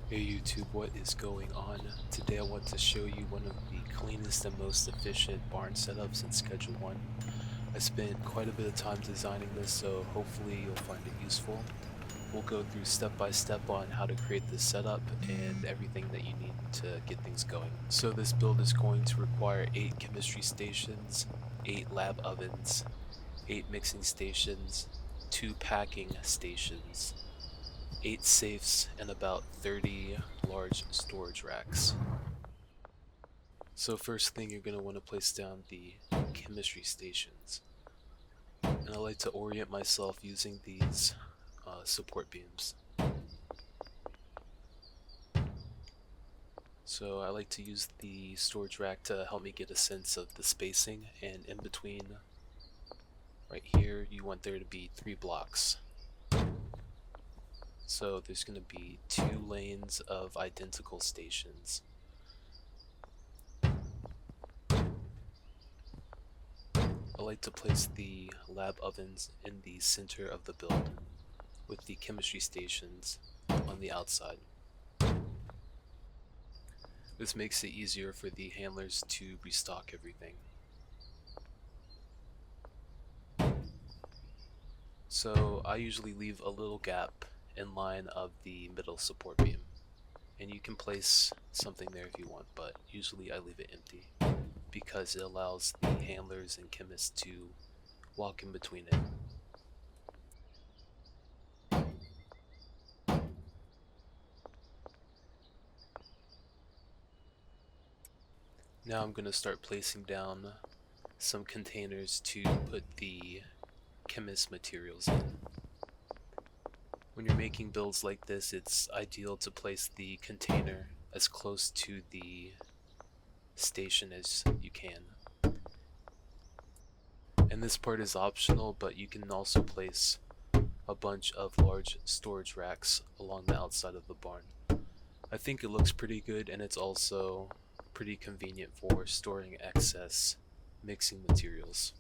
Hey YouTube, what is going on? Today I want to show you one of the cleanest and most efficient barn setups in Schedule 1. I spent quite a bit of time designing this, so hopefully you'll find it useful. We'll go through step by step on how to create this setup and everything that you need to get things going. So this build is going to require 8 chemistry stations, 8 lab ovens, 8 mixing stations, 2 packing stations, 8 safes, and about 30 large storage racks. So first thing, you're going to want to place down the chemistry stations. And I like to orient myself using these support beams. So I like to use the storage rack to help me get a sense of the spacing, and in between, right here, you want there to be 3 blocks. So there's going to be 2 lanes of identical stations. I like to place the lab ovens in the center of the build, with the chemistry stations on the outside. This makes it easier for the handlers to restock everything. So I usually leave a little gap in line of the middle support beam, and you can place something there if you want, but usually I leave it empty because it allows the handlers and chemists to walk in between it. Now I'm going to start placing down some containers to put the chemist materials in. When you're making builds like this, it's ideal to place the container as close to the station as you can. And this part is optional, but you can also place a bunch of large storage racks along the outside of the barn. I think it looks pretty good, and it's also pretty convenient for storing excess mixing materials.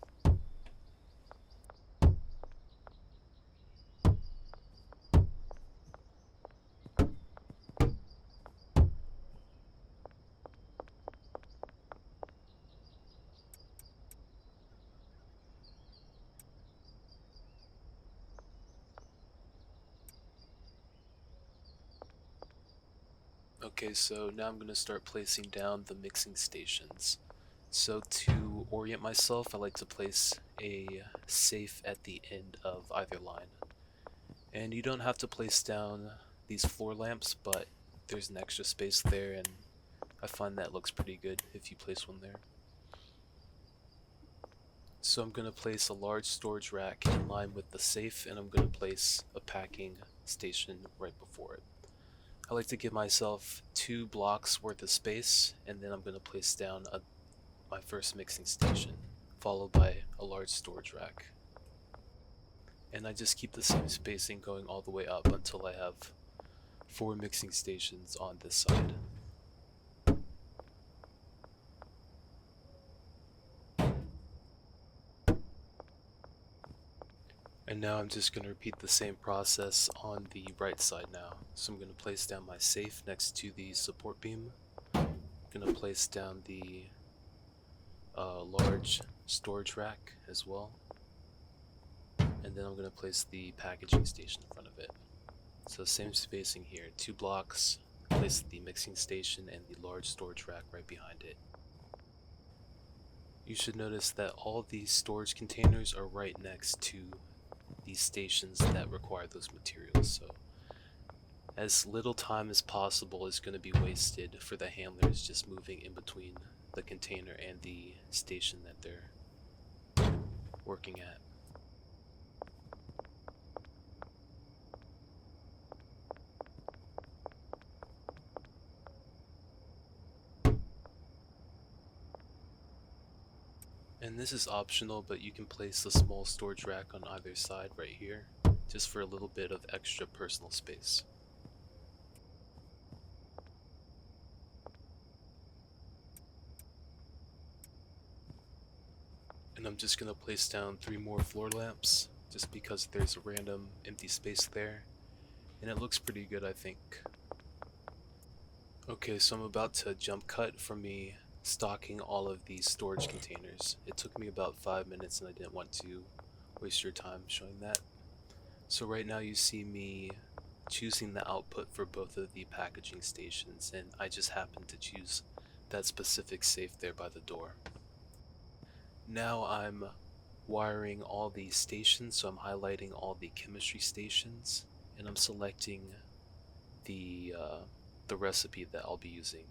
Okay, so now I'm going to start placing down the mixing stations. So to orient myself, I like to place a safe at the end of either line. And you don't have to place down these floor lamps, but there's an extra space there, and I find that looks pretty good if you place one there. So I'm going to place a large storage rack in line with the safe, and I'm going to place a packing station right before it. I like to give myself 2 blocks worth of space, and then I'm going to place down my first mixing station, followed by a large storage rack. And I just keep the same spacing going all the way up until I have 4 mixing stations on this side. And now I'm just going to repeat the same process on the right side now. So I'm going to place down my safe next to the support beam. I'm going to place down the large storage rack as well. And then I'm going to place the packaging station in front of it. So same spacing here, 2 blocks, place the mixing station and the large storage rack right behind it. You should notice that all these storage containers are right next to these stations that require those materials, so as little time as possible is going to be wasted for the handlers just moving in between the container and the station that they're working at. And this is optional, but you can place a small storage rack on either side right here, just for a little bit of extra personal space. And I'm just going to place down 3 more floor lamps, just because there's a random empty space there, and it looks pretty good, I think. Okay, so I'm about to jump cut from me stocking all of these storage containers. It took me about 5 minutes and I didn't want to waste your time showing that. So right now you see me choosing the output for both of the packaging stations, and I just happened to choose that specific safe there by the door. Now I'm wiring all these stations, so I'm highlighting all the chemistry stations, and I'm selecting the recipe that I'll be using.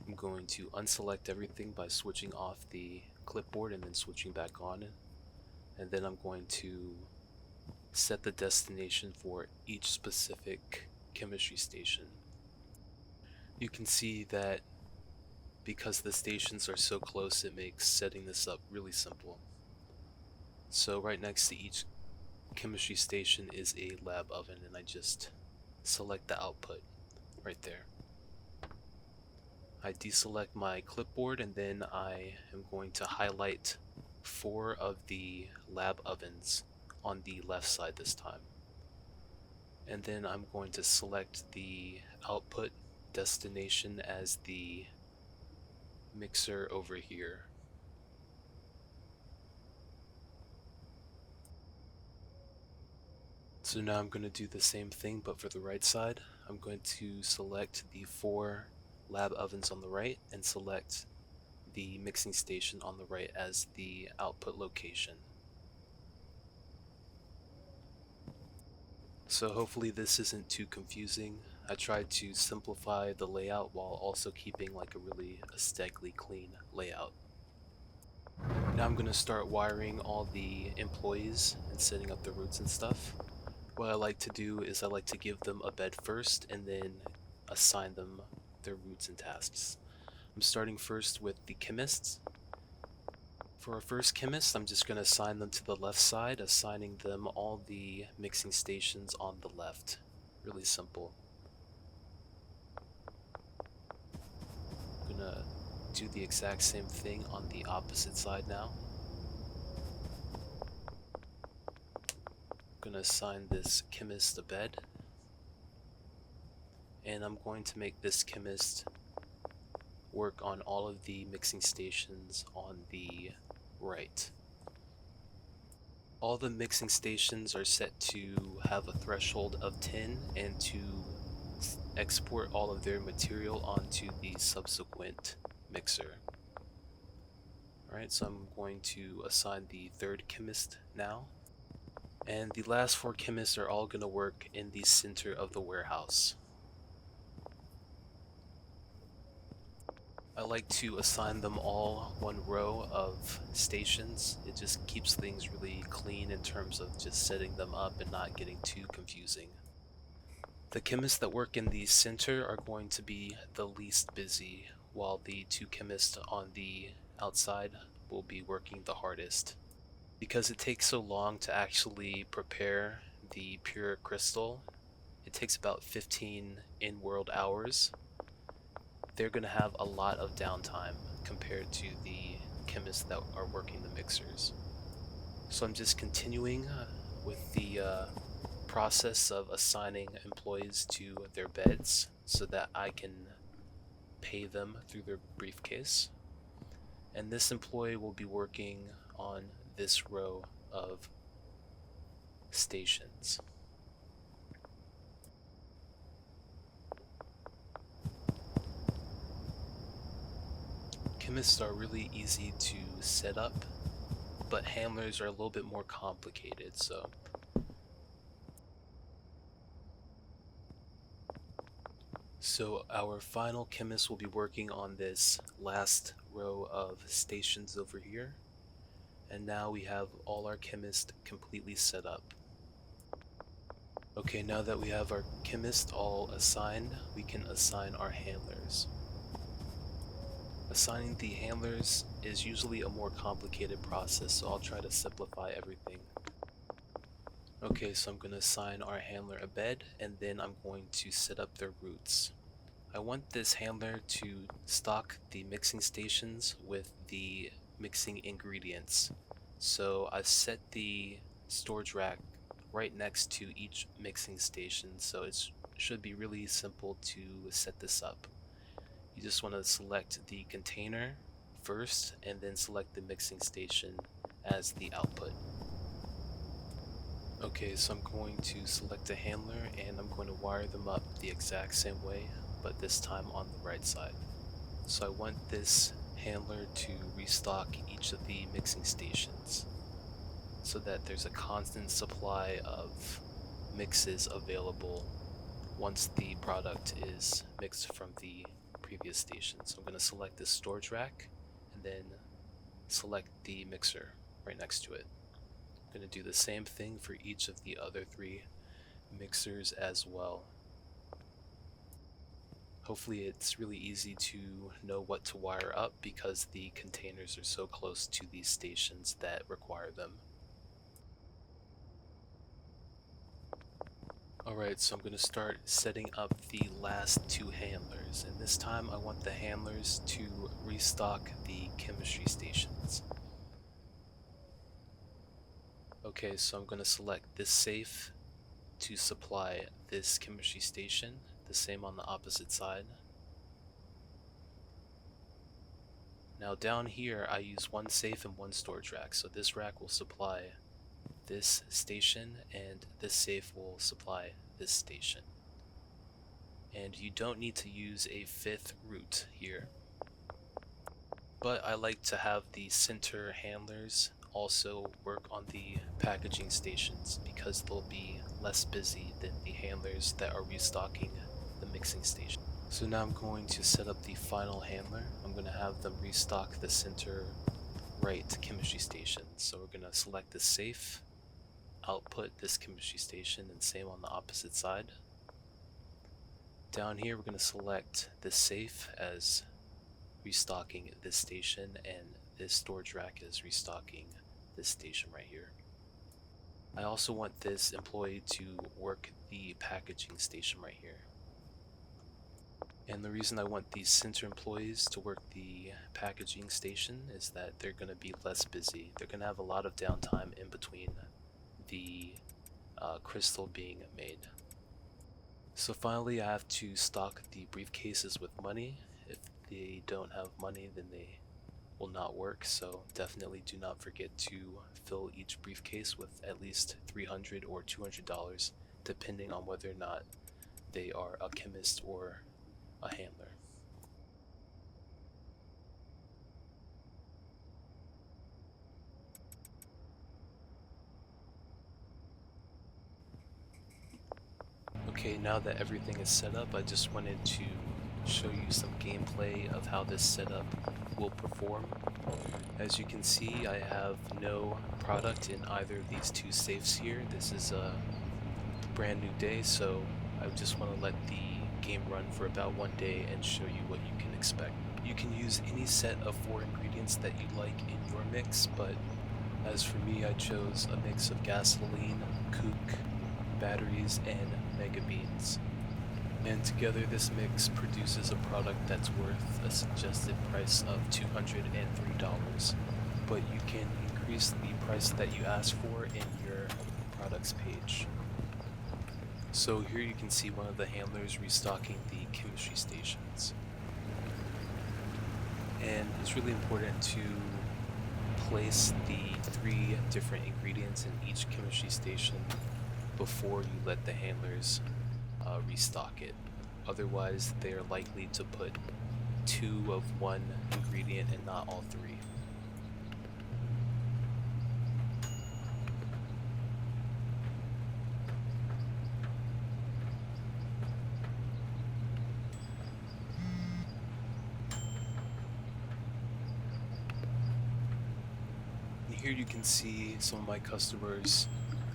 I'm going to unselect everything by switching off the clipboard and then switching back on it. And then I'm going to set the destination for each specific chemistry station. You can see that because the stations are so close, it makes setting this up really simple. So right next to each chemistry station is a lab oven, and I just select the output right there. I deselect my clipboard, and then I am going to highlight 4 of the lab ovens on the left side this time. And then I'm going to select the output destination as the mixer over here. So now I'm going to do the same thing, but for the right side. I'm going to select the 4 lab ovens on the right and select the mixing station on the right as the output location. So hopefully this isn't too confusing. I tried to simplify the layout while also keeping like a really aesthetically clean layout. Now I'm going to start wiring all the employees and setting up the routes and stuff. What I like to do is I like to give them a bed first and then assign them their routes and tasks. I'm starting first with the chemists. For our first chemist, I'm just going to assign them to the left side, assigning them all the mixing stations on the left. Really simple. I'm going to do the exact same thing on the opposite side now. I'm going to assign this chemist a bed. And I'm going to make this chemist work on all of the mixing stations on the right. All the mixing stations are set to have a threshold of 10 and to export all of their material onto the subsequent mixer. Alright, so I'm going to assign the third chemist now. And the last 4 chemists are all going to work in the center of the warehouse. I like to assign them all one row of stations. It just keeps things really clean in terms of just setting them up and not getting too confusing. The chemists that work in the center are going to be the least busy, while the 2 chemists on the outside will be working the hardest. Because it takes so long to actually prepare the pure crystal, it takes about 15 in-world hours. They're going to have a lot of downtime compared to the chemists that are working the mixers. So I'm just continuing with the process of assigning employees to their beds so that I can pay them through their briefcase. And this employee will be working on this row of stations. Chemists are really easy to set up, but handlers are a little bit more complicated, So our final chemist will be working on this last row of stations over here. And now we have all our chemists completely set up. Okay, now that we have our chemists all assigned, we can assign our handlers. Assigning the handlers is usually a more complicated process, so I'll try to simplify everything. Okay, so I'm going to assign our handler a bed, and then I'm going to set up their routes. I want this handler to stock the mixing stations with the mixing ingredients. So I've set the storage rack right next to each mixing station, so it should be really simple to set this up. you just want to select the container first and then select the mixing station as the output. Okay, so I'm going to select a handler and I'm going to wire them up the exact same way, but this time on the right side. So I want this handler to restock each of the mixing stations so that there's a constant supply of mixes available once the product is mixed from the previous station. So I'm going to select this storage rack and then select the mixer right next to it. I'm going to do the same thing for each of the other 3 mixers as well. Hopefully it's really easy to know what to wire up because the containers are so close to these stations that require them. Alright, so I'm going to start setting up the last 2 handlers, and this time I want the handlers to restock the chemistry stations. Okay, so I'm going to select this safe to supply this chemistry station, the same on the opposite side. Now down here I use 1 safe and 1 storage rack, so this rack will supply this station and this safe will supply this station. And you don't need to use a 5th route here. But I like to have the center handlers also work on the packaging stations because they'll be less busy than the handlers that are restocking the mixing station. So now I'm going to set up the final handler. I'm going to have them restock the center right chemistry station. So we're going to select the safe, output this chemistry station, and same on the opposite side. Down here we're going to select the safe as restocking this station, and this storage rack is restocking this station right here. I also want this employee to work the packaging station right here. And the reason I want these center employees to work the packaging station is that they're going to be less busy. They're going to have a lot of downtime in between the crystal being made. So finally I have to stock the briefcases with money. If they don't have money, then they will not work, so definitely do not forget to fill each briefcase with at least $300 or $200 depending on whether or not they are a chemist or a handler. Okay, now that everything is set up, I just wanted to show you some gameplay of how this setup will perform. As you can see, I have no product in either of these 2 safes here. This is a brand new day, so I just want to let the game run for about 1 day and show you what you can expect. You can use any set of 4 ingredients that you like in your mix, but as for me, I chose a mix of gasoline, Cuke, batteries, and Megabeans. And together this mix produces a product that's worth a suggested price of $203, but you can increase the price that you ask for in your products page. So here you can see one of the handlers restocking the chemistry stations. And it's really important to place the 3 different ingredients in each chemistry station before you let the handlers restock it. Otherwise, they are likely to put 2 of one ingredient and not all 3. And here you can see some of my customers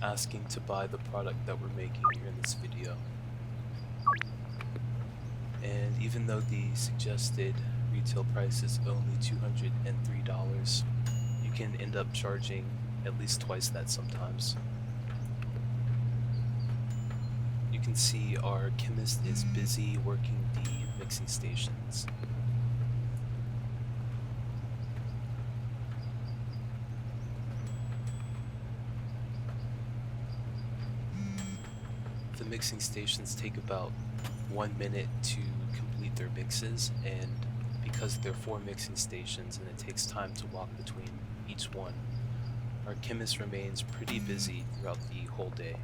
asking to buy the product that we're making here in this video. And even though the suggested retail price is only $203, you can end up charging at least twice that sometimes. You can see our chemist is busy working the mixing stations. The mixing stations take about 1 minute to complete their mixes, and because there are 4 mixing stations and it takes time to walk between each one, our chemist remains pretty busy throughout the whole day.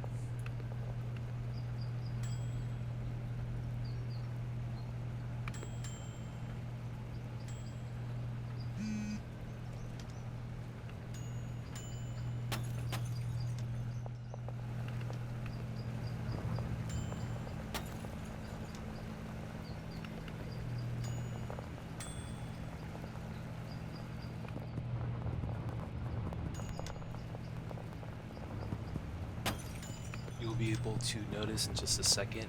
You'll be able to notice in just a second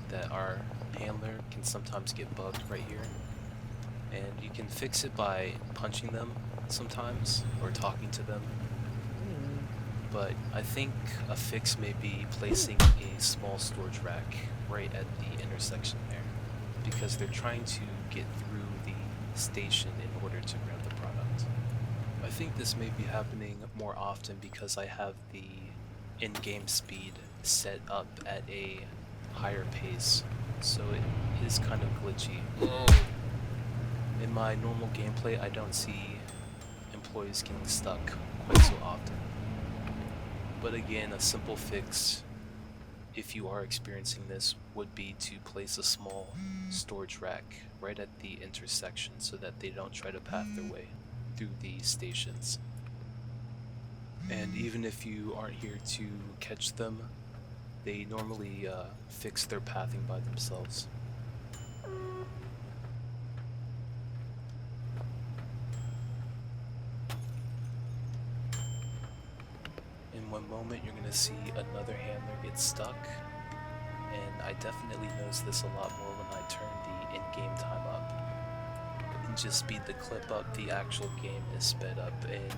that our handler can sometimes get bugged right here, and you can fix it by punching them sometimes or talking to them, but I think a fix may be placing a small storage rack right at the intersection there, because they're trying to get through the station in order to grab the product. I think this may be happening more often because I have the in-game speed set up at a higher pace, so it is kind of glitchy. In my normal gameplay, I don't see employees getting stuck quite so often. But again, a simple fix, if you are experiencing this, would be to place a small storage rack right at the intersection so that they don't try to path their way through the stations. And even if you aren't here to catch them, they normally fix their pathing by themselves. In one moment you're going to see another handler get stuck, and I definitely notice this a lot more when I turn the in-game time up. And just speed the clip up, the actual game is sped up, and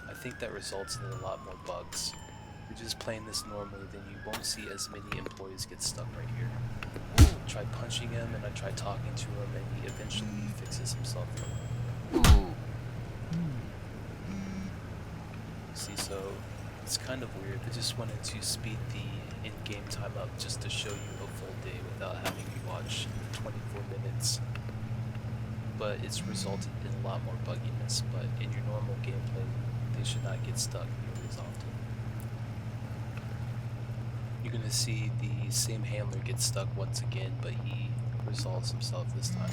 I think that results in a lot more bugs. If you're just playing this normally, then you won't see as many employees get stuck right here. I tried punching him and I tried talking to him, and he eventually fixes himself. See, so it's kind of weird. I just wanted to speed the in-game time up just to show you a full day without having you watch 24 minutes. But it's resulted in a lot more bugginess, but in your normal gameplay, they should not get stuck nearly as often. You're gonna see the same handler get stuck once again, but he resolves himself this time.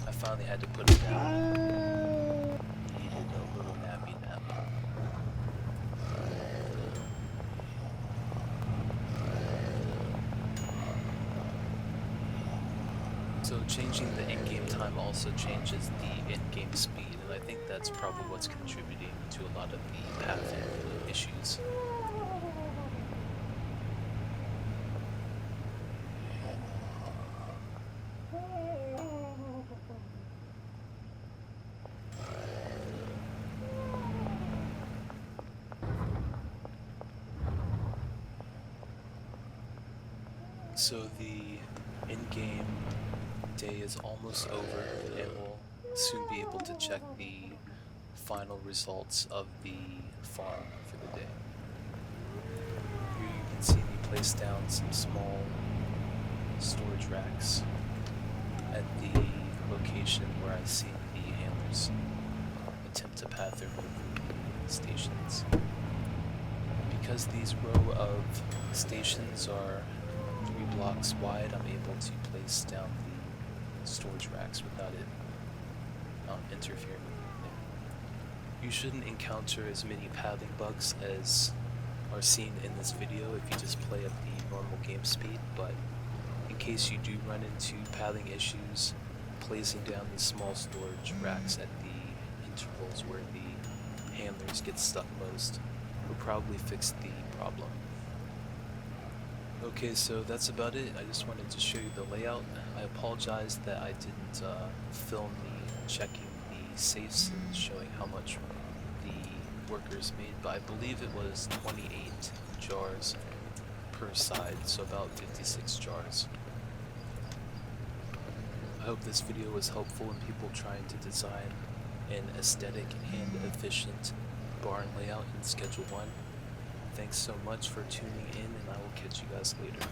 I finally had to put him down. He needed a little nappy nap. So changing the in-game time also changes the in-game speed, and I think that's probably what's contributing to a lot of the pathing issues. So the in-game day is almost over, and we'll soon be able to check the final results of the farm for the day. Here you can see me place down some small storage racks at the location where I see the handlers attempt to path their way through the stations. Because these row of stations are 3 blocks wide, I'm able to place down the storage racks without it interfering with anything. You shouldn't encounter as many pathing bugs as are seen in this video if you just play at the normal game speed, but in case you do run into pathing issues, placing down these small storage racks at the intervals where the handlers get stuck most will probably fix the problem. Okay, so that's about it. I just wanted to show you the layout. I apologize that I didn't film me checking the safes and showing how much the workers made, but I believe it was 28 jars per side, so about 56 jars. I hope this video was helpful in people trying to design an aesthetic and efficient barn layout in Schedule 1. Thanks so much for tuning in, and I will catch you guys later.